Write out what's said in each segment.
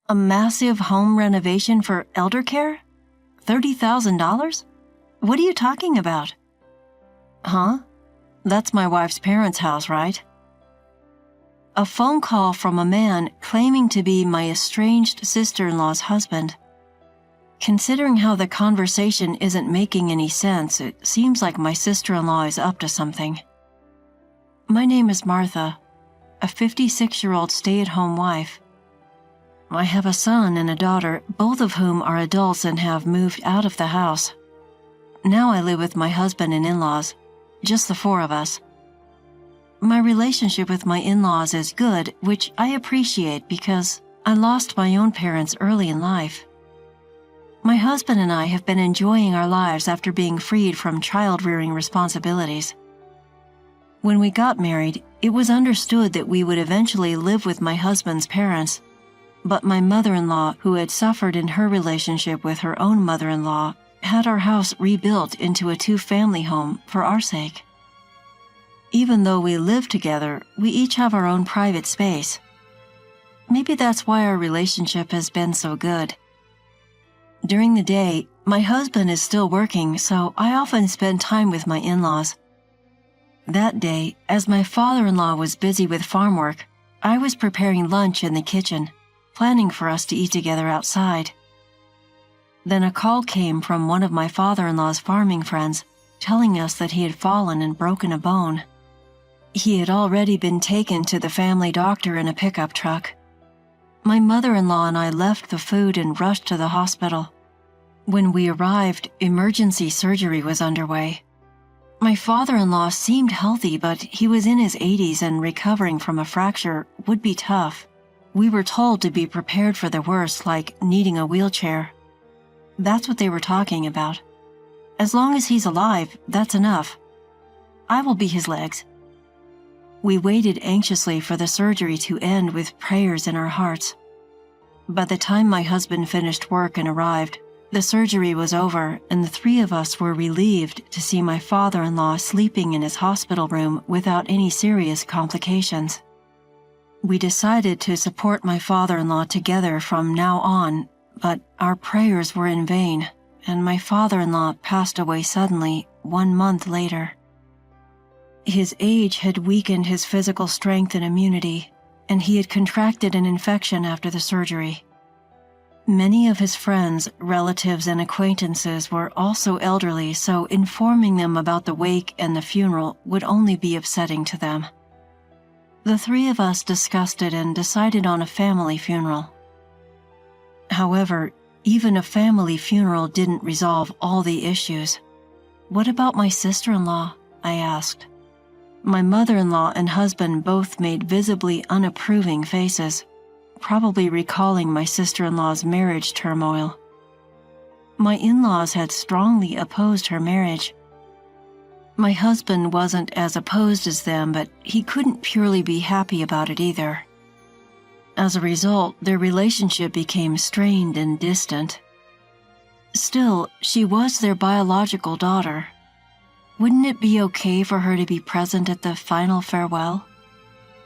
A massive home renovation for elder care? $30,000? What are you talking about? Huh? That's my wife's parents' house, right? A phone call from a man claiming to be my estranged sister-in-law's husband. Considering how the conversation isn't making any sense, it seems like my sister-in-law is up to something. My name is Martha, a 56-year-old stay-at-home wife. I have a son and a daughter, both of whom are adults and have moved out of the house. Now I live with my husband and in-laws, just the four of us. My relationship with my in-laws is good, which I appreciate because I lost my own parents early in life. My husband and I have been enjoying our lives after being freed from child-rearing responsibilities. When we got married, it was understood that we would eventually live with my husband's parents, but my mother-in-law, who had suffered in her relationship with her own mother-in-law, had our house rebuilt into a two-family home for our sake. Even though we live together, we each have our own private space. Maybe that's why our relationship has been so good. During the day, my husband is still working, so I often spend time with my in-laws. That day, as my father-in-law was busy with farm work, I was preparing lunch in the kitchen, planning for us to eat together outside. Then a call came from one of my father-in-law's farming friends, telling us that he had fallen and broken a bone. He had already been taken to the family doctor in a pickup truck. My mother-in-law and I left the food and rushed to the hospital. When we arrived, emergency surgery was underway. My father-in-law seemed healthy, but he was in his 80s and recovering from a fracture would be tough. We were told to be prepared for the worst, like needing a wheelchair. That's what they were talking about. As long as he's alive, that's enough. I will be his legs. We waited anxiously for the surgery to end with prayers in our hearts. By the time my husband finished work and arrived, the surgery was over, and the three of us were relieved to see my father-in-law sleeping in his hospital room without any serious complications. We decided to support my father-in-law together from now on, but our prayers were in vain, and my father-in-law passed away suddenly 1 month later. His age had weakened his physical strength and immunity, and he had contracted an infection after the surgery. Many of his friends, relatives, and acquaintances were also elderly, so informing them about the wake and the funeral would only be upsetting to them. The three of us discussed it and decided on a family funeral. However, even a family funeral didn't resolve all the issues. "What about my sister-in-law?" I asked. My mother-in-law and husband both made visibly unapproving faces, probably recalling my sister-in-law's marriage turmoil. My in-laws had strongly opposed her marriage. My husband wasn't as opposed as them, but he couldn't purely be happy about it either. As a result, their relationship became strained and distant. Still, she was their biological daughter. Wouldn't it be okay for her to be present at the final farewell?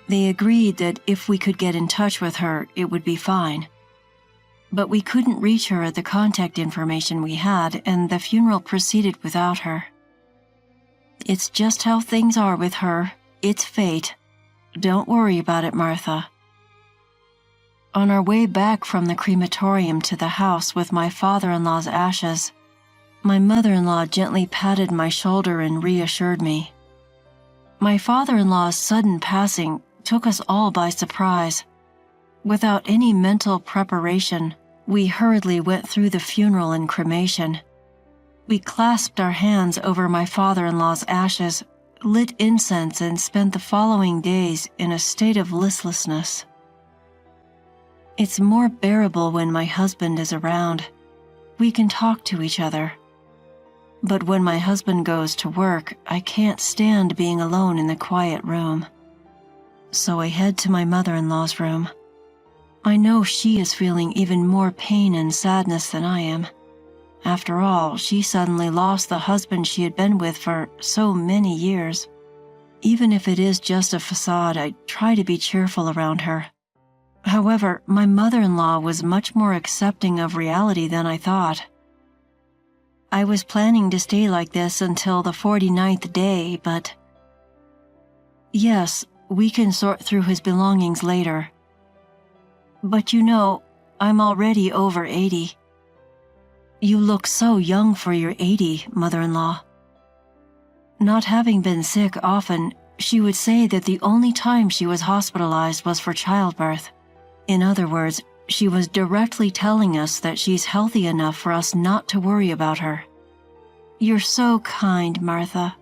They agreed that if we could get in touch with her, it would be fine. But we couldn't reach her at the contact information we had, and the funeral proceeded without her. It's just how things are with her. It's fate. Don't worry about it, Martha. On our way back from the crematorium to the house with my father-in-law's ashes, my mother-in-law gently patted my shoulder and reassured me. My father-in-law's sudden passing took us all by surprise. Without any mental preparation, we hurriedly went through the funeral and cremation. We clasped our hands over my father-in-law's ashes, lit incense, and spent the following days in a state of listlessness. It's more bearable when my husband is around. We can talk to each other. But when my husband goes to work, I can't stand being alone in the quiet room. So I head to my mother-in-law's room. I know she is feeling even more pain and sadness than I am. After all, she suddenly lost the husband she had been with for so many years. Even if it is just a facade, I try to be cheerful around her. However, my mother-in-law was much more accepting of reality than I thought. I was planning to stay like this until the 49th day, but... Yes, we can sort through his belongings later. But you know, I'm already over 80. You look so young for your 80, mother-in-law. Not having been sick often, she would say that the only time she was hospitalized was for childbirth. In other words, she was directly telling us that she's healthy enough for us not to worry about her. You're so kind, Martha,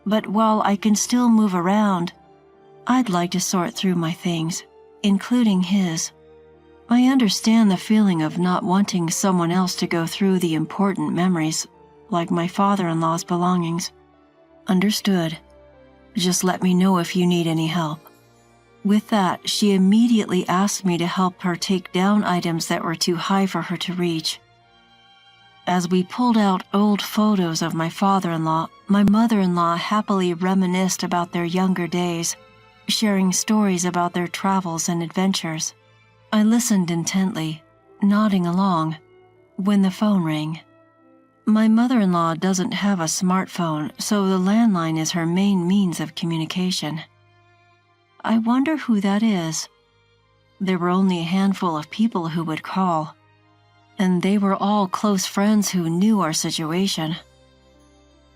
but while I can still move around, I'd like to sort through my things, including his. I understand the feeling of not wanting someone else to go through the important memories, like my father-in-law's belongings. Understood. Just let me know if you need any help. With that, she immediately asked me to help her take down items that were too high for her to reach. As we pulled out old photos of my father-in-law, my mother-in-law happily reminisced about their younger days, sharing stories about their travels and adventures. I listened intently, nodding along, when the phone rang. My mother-in-law doesn't have a smartphone, so the landline is her main means of communication. I wonder who that is. There were only a handful of people who would call, and they were all close friends who knew our situation.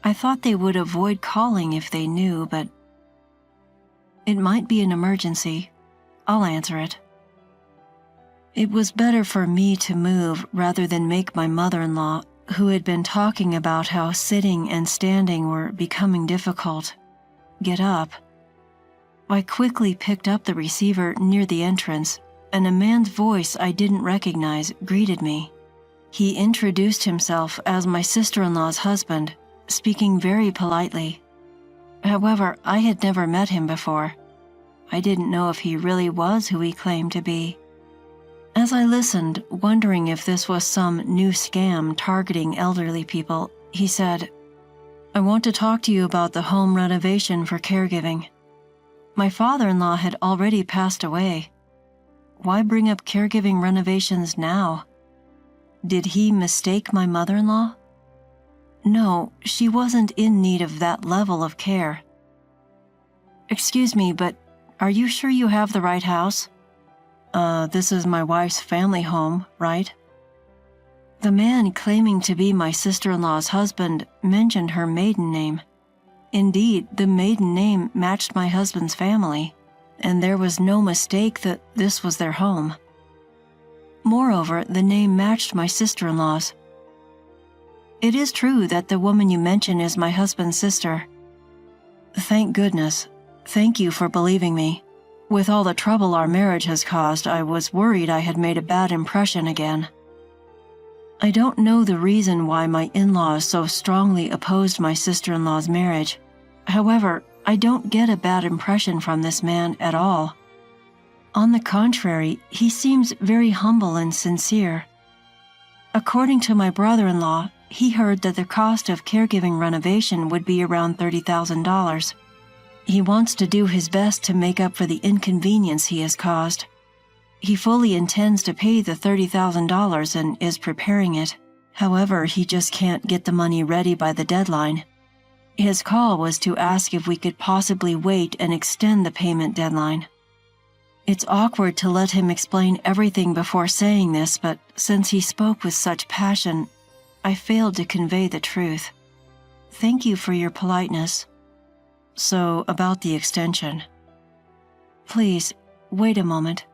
I thought they would avoid calling if they knew, but it might be an emergency. I'll answer it. It was better for me to move rather than make my mother-in-law, who had been talking about how sitting and standing were becoming difficult, get up. I quickly picked up the receiver near the entrance, and a man's voice I didn't recognize greeted me. He introduced himself as my sister-in-law's husband, speaking very politely. However, I had never met him before. I didn't know if he really was who he claimed to be. As I listened, wondering if this was some new scam targeting elderly people, he said, "I want to talk to you about the home renovation for caregiving. My father-in-law had already passed away. Why bring up caregiving renovations now? Did he mistake my mother-in-law? No, she wasn't in need of that level of care. Excuse me, but are you sure you have the right house? This is my wife's family home, right?" The man claiming to be my sister-in-law's husband mentioned her maiden name. Indeed, the maiden name matched my husband's family, and there was no mistake that this was their home. Moreover, the name matched my sister-in-law's. It is true that the woman you mention is my husband's sister. Thank goodness. Thank you for believing me. With all the trouble our marriage has caused, I was worried I had made a bad impression again. I don't know the reason why my in-laws so strongly opposed my sister-in-law's marriage. However, I don't get a bad impression from this man at all. On the contrary, he seems very humble and sincere. According to my brother-in-law, he heard that the cost of caregiving renovation would be around $30,000. He wants to do his best to make up for the inconvenience he has caused. He fully intends to pay the $30,000 and is preparing it. However, he just can't get the money ready by the deadline. His call was to ask if we could possibly wait and extend the payment deadline. It's awkward to let him explain everything before saying this, but since he spoke with such passion, I failed to convey the truth. Thank you for your politeness. So, about the extension. Please, wait a moment.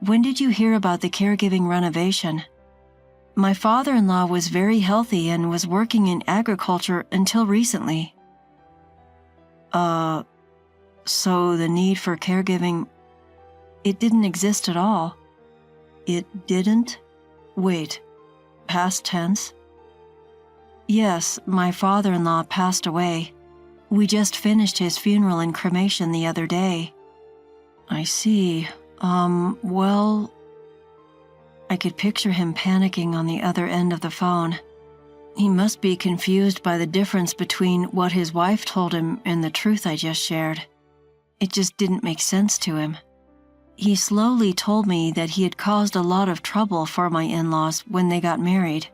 When did you hear about the caregiving renovation? My father-in-law was very healthy and was working in agriculture until recently. So the need for caregiving, it didn't exist at all. It didn't? Wait, past tense? Yes, my father-in-law passed away. We just finished his funeral and cremation the other day. I see. Well... I could picture him panicking on the other end of the phone. He must be confused by the difference between what his wife told him and the truth I just shared. It just didn't make sense to him. He slowly told me that he had caused a lot of trouble for my in-laws when they got married.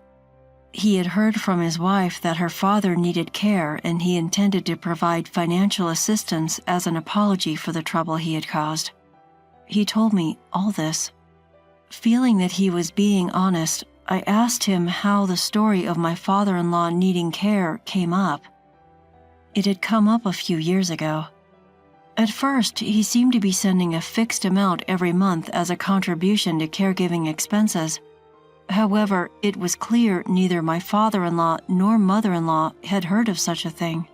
He had heard from his wife that her father needed care and he intended to provide financial assistance as an apology for the trouble he had caused. He told me all this. Feeling that he was being honest, I asked him how the story of my father-in-law needing care came up. It had come up a few years ago. At first, he seemed to be sending a fixed amount every month as a contribution to caregiving expenses. However, it was clear neither my father-in-law nor mother-in-law had heard of such a thing.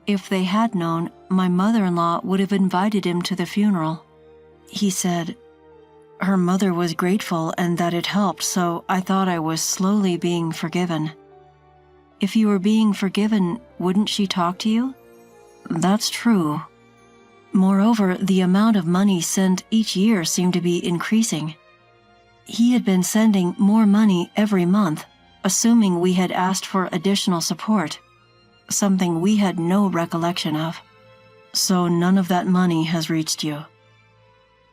If they had known, my mother-in-law would have invited him to the funeral. He said, "Her mother was grateful and that it helped, so I thought I was slowly being forgiven." "If you were being forgiven, wouldn't she talk to you?" "That's true." Moreover, the amount of money sent each year seemed to be increasing. He had been sending more money every month, assuming we had asked for additional support, something we had no recollection of. "So none of that money has reached you?"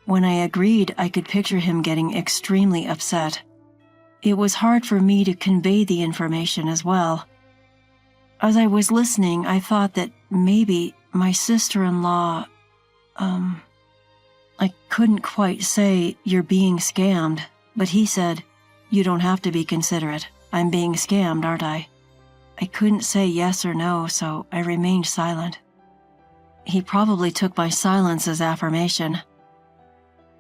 When I agreed, I could picture him getting extremely upset. It was hard for me to convey the information as well. As I was listening, I thought that maybe my sister-in-law, I couldn't quite say, "You're being scammed," but he said, "You don't have to be considerate. I'm being scammed, aren't I?" I couldn't say yes or no, so I remained silent. He probably took my silence as affirmation.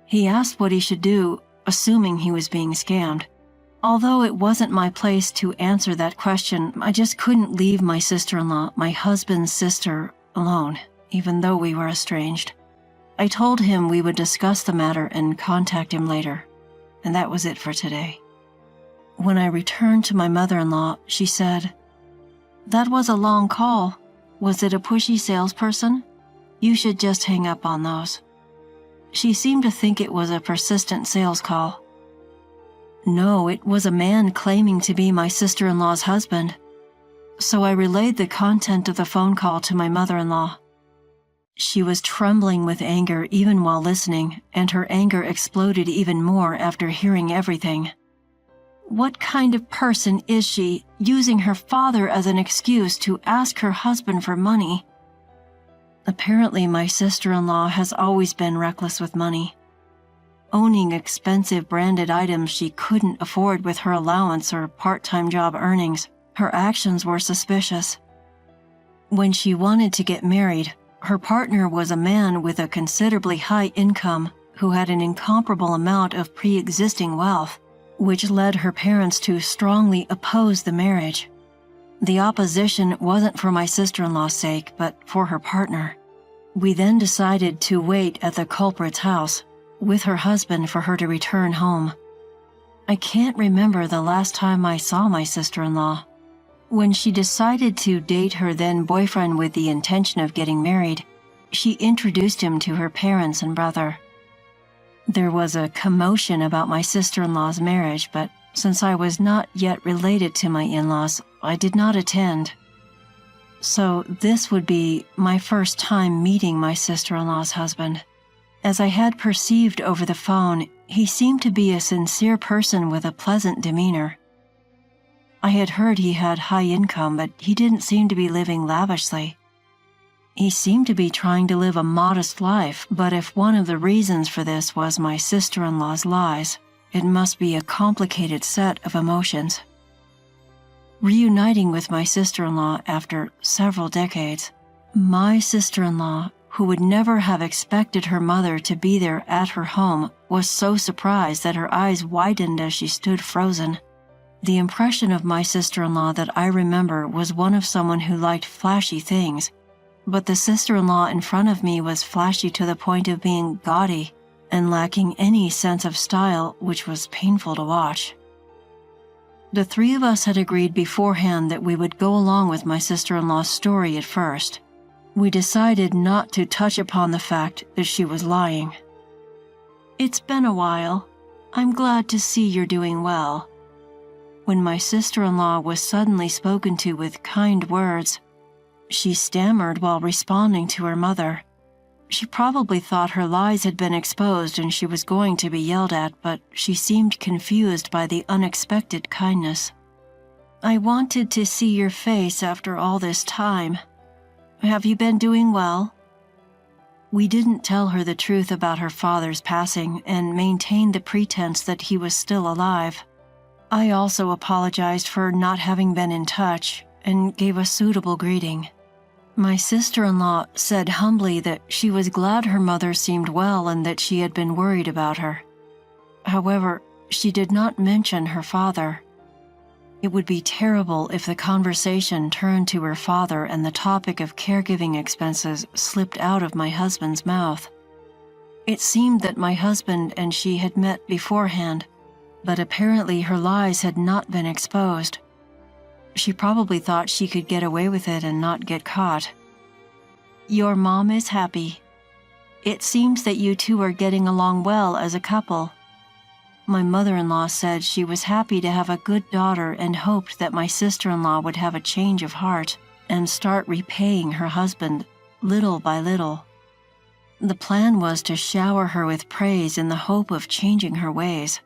He asked what he should do, assuming he was being scammed. Although it wasn't my place to answer that question, I just couldn't leave my sister-in-law, my husband's sister, alone, even though we were estranged. I told him we would discuss the matter and contact him later, and that was it for today. When I returned to my mother-in-law, she said, "That was a long call. Was it a pushy salesperson? You should just hang up on those." She seemed to think it was a persistent sales call. No, it was a man claiming to be my sister-in-law's husband. So I relayed the content of the phone call to my mother-in-law. She was trembling with anger even while listening, and her anger exploded even more after hearing everything. What kind of person is she, using her father as an excuse to ask her husband for money? Apparently, my sister-in-law has always been reckless with money. Owning expensive branded items she couldn't afford with her allowance or part-time job earnings, her actions were suspicious. When she wanted to get married, her partner was a man with a considerably high income who had an incomparable amount of pre-existing wealth, which led her parents to strongly oppose the marriage. The opposition wasn't for my sister-in-law's sake, but for her partner. We then decided to wait at the culprit's house with her husband for her to return home. I can't remember the last time I saw my sister-in-law. When she decided to date her then boyfriend with the intention of getting married, she introduced him to her parents and brother. There was a commotion about my sister-in-law's marriage, but since I was not yet related to my in-laws, I did not attend. So this would be my first time meeting my sister-in-law's husband. As I had perceived over the phone, he seemed to be a sincere person with a pleasant demeanor. I had heard he had high income, but he didn't seem to be living lavishly. He seemed to be trying to live a modest life, but if one of the reasons for this was my sister-in-law's lies, it must be a complicated set of emotions. Reuniting with my sister-in-law after several decades, my sister-in-law, who would never have expected her mother to be there at her home, was so surprised that her eyes widened as she stood frozen. The impression of my sister-in-law that I remember was one of someone who liked flashy things, but the sister-in-law in front of me was flashy to the point of being gaudy and lacking any sense of style, which was painful to watch. The three of us had agreed beforehand that we would go along with my sister-in-law's story at first. We decided not to touch upon the fact that she was lying. "It's been a while. I'm glad to see you're doing well." When my sister-in-law was suddenly spoken to with kind words, she stammered while responding to her mother. She probably thought her lies had been exposed and she was going to be yelled at, but she seemed confused by the unexpected kindness. I wanted to see your face after all this time. Have you been doing well? We didn't tell her the truth about her father's passing and maintained the pretense that he was still alive. I also apologized for not having been in touch and gave a suitable greeting. My sister-in-law said humbly that she was glad her mother seemed well and that she had been worried about her. However, she did not mention her father. It would be terrible if the conversation turned to her father and the topic of caregiving expenses slipped out of my husband's mouth. It seemed that my husband and she had met beforehand, but apparently her lies had not been exposed. She probably thought she could get away with it and not get caught. Your mom is happy. It seems that you two are getting along well as a couple. My mother-in-law said she was happy to have a good daughter and hoped that my sister-in-law would have a change of heart and start repaying her husband little by little. The plan was to shower her with praise in the hope of changing her ways.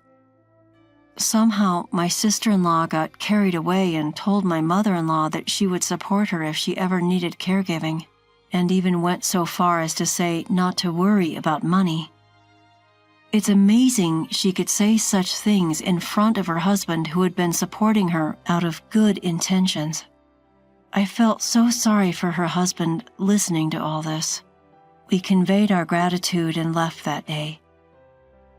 Somehow, my sister-in-law got carried away and told my mother-in-law that she would support her if she ever needed caregiving, and even went so far as to say not to worry about money. It's amazing she could say such things in front of her husband who had been supporting her out of good intentions. I felt so sorry for her husband listening to all this. We conveyed our gratitude and left that day.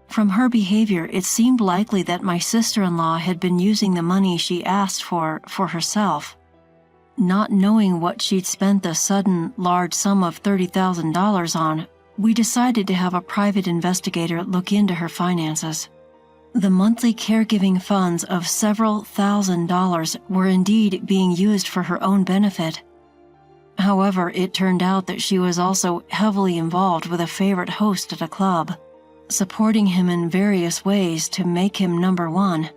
From her behavior, it seemed likely that my sister-in-law had been using the money she asked for herself. Not knowing what she'd spent the sudden, large sum of $30,000 on, we decided to have a private investigator look into her finances. The monthly caregiving funds of several $1,000s were indeed being used for her own benefit. However, it turned out that she was also heavily involved with a favorite host at a club, supporting him in various ways to make him number one.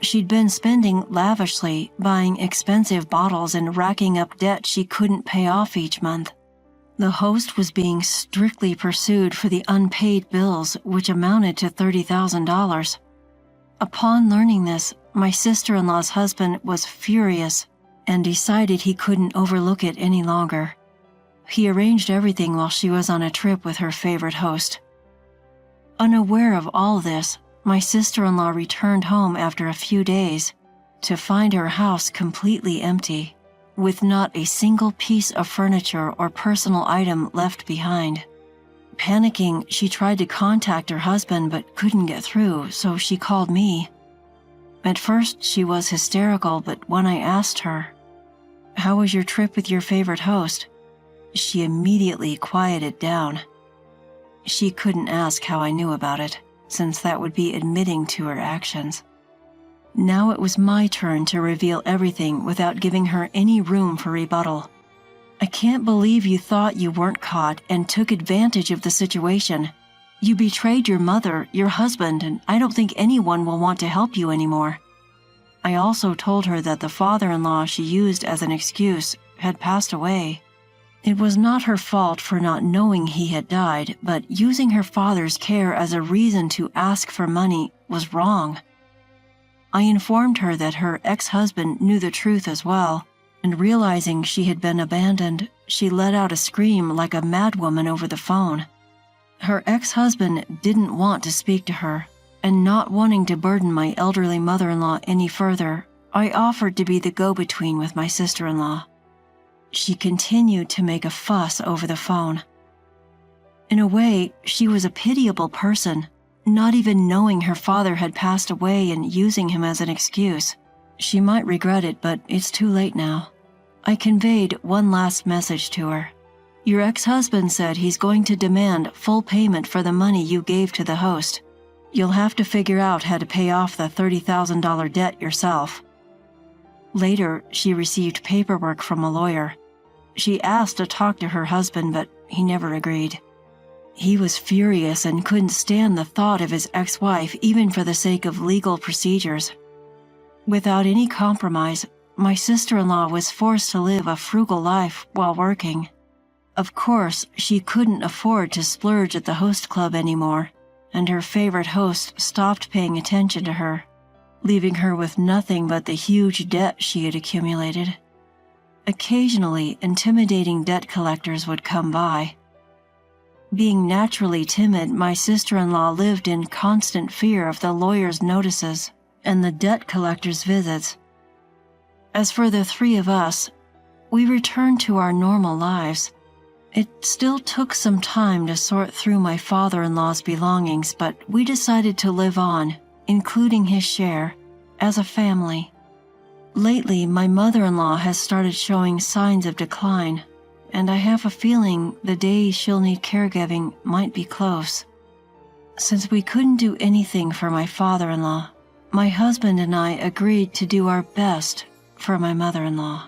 She'd been spending lavishly, buying expensive bottles and racking up debt she couldn't pay off each month. The host was being strictly pursued for the unpaid bills, which amounted to $30,000. Upon learning this, my sister-in-law's husband was furious and decided he couldn't overlook it any longer. He arranged everything while she was on a trip with her favorite host. Unaware of all this, my sister-in-law returned home after a few days to find her house completely empty, with not a single piece of furniture or personal item left behind. Panicking, she tried to contact her husband but couldn't get through, so she called me. At first, she was hysterical, but when I asked her, "How was your trip with your favorite host?" she immediately quieted down. She couldn't ask how I knew about it, since that would be admitting to her actions. Now it was my turn to reveal everything without giving her any room for rebuttal. I can't believe you thought you weren't caught and took advantage of the situation. You betrayed your mother, your husband, and I don't think anyone will want to help you anymore. I also told her that the father-in-law she used as an excuse had passed away. It was not her fault for not knowing he had died, but using her father's care as a reason to ask for money was wrong. I informed her that her ex-husband knew the truth as well, and realizing she had been abandoned, she let out a scream like a madwoman over the phone. Her ex-husband didn't want to speak to her, and not wanting to burden my elderly mother-in-law any further, I offered to be the go-between with my sister-in-law. She continued to make a fuss over the phone. In a way, she was a pitiable person, not even knowing her father had passed away and using him as an excuse. She might regret it, but it's too late now. I conveyed one last message to her. Your ex-husband said he's going to demand full payment for the money you gave to the host. You'll have to figure out how to pay off the $30,000 debt yourself. Later, she received paperwork from a lawyer. She asked to talk to her husband, but he never agreed. He was furious and couldn't stand the thought of his ex-wife even for the sake of legal procedures. Without any compromise, my sister-in-law was forced to live a frugal life while working. Of course, she couldn't afford to splurge at the host club anymore, and her favorite host stopped paying attention to her, leaving her with nothing but the huge debt she had accumulated. Occasionally, intimidating debt collectors would come by. Being naturally timid, my sister-in-law lived in constant fear of the lawyer's notices and the debt collector's visits. As for the three of us, we returned to our normal lives. It still took some time to sort through my father-in-law's belongings, but we decided to live on, including his share, as a family. Lately, my mother-in-law has started showing signs of decline, and I have a feeling the day she'll need caregiving might be close. Since we couldn't do anything for my father-in-law, my husband and I agreed to do our best for my mother-in-law.